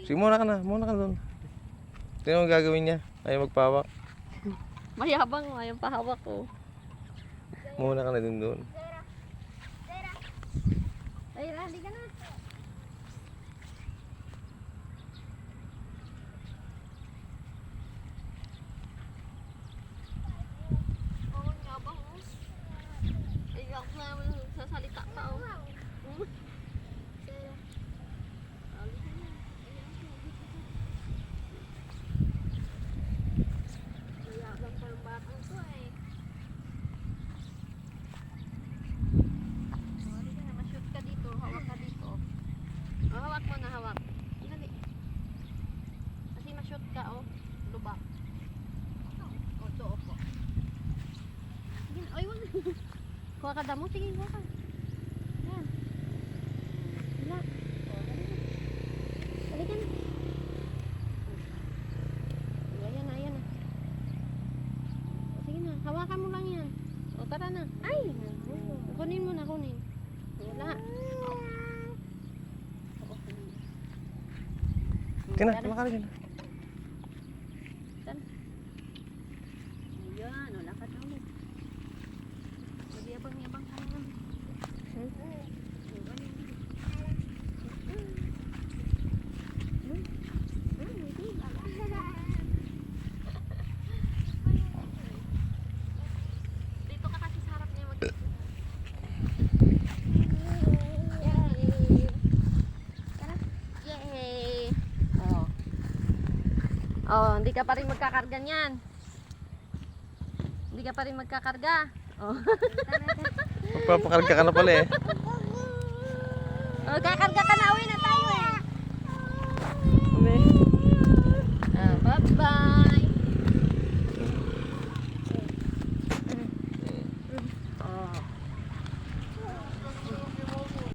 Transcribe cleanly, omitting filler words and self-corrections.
Sige, muna ka doon. Tingnan mo gagawin niya. Ayaw magpawak. Mayabang, ayaw pahawak ko. Muna ka na din doon. Ay, hindi ka na. Oo, yabang mo. Ay, ako na sasalita pa. Mayabang pa yung batang to eh. Ma-shoot ka dito, hawak ka dito. Oh, hawak mo na, hawak. Dali. Kasi ma-shoot ka, oh. Lubak. Oh, to, opo. Sige, ay, wag. Kuha ka damo, sige, kuha ka. Yan. Wala. Oh, dali ka na. Ayan na, ayan na. Oh, sige na, hawakan mo lang yan. O, tara na. Ay! Kunin mo na, kunin. Wala. Tingnan, kumakain ka na. Ayan, wala ka na ulit. Yabang-yabang ka na. Dito ka kasi sa harap niya mag- Yay! Oh. Oh, hindi ka pa rin magkakarga niyan. Hindi ka pa rin magkakarga. Oh. Magpapakarga ka na pala eh. Oh, kakarga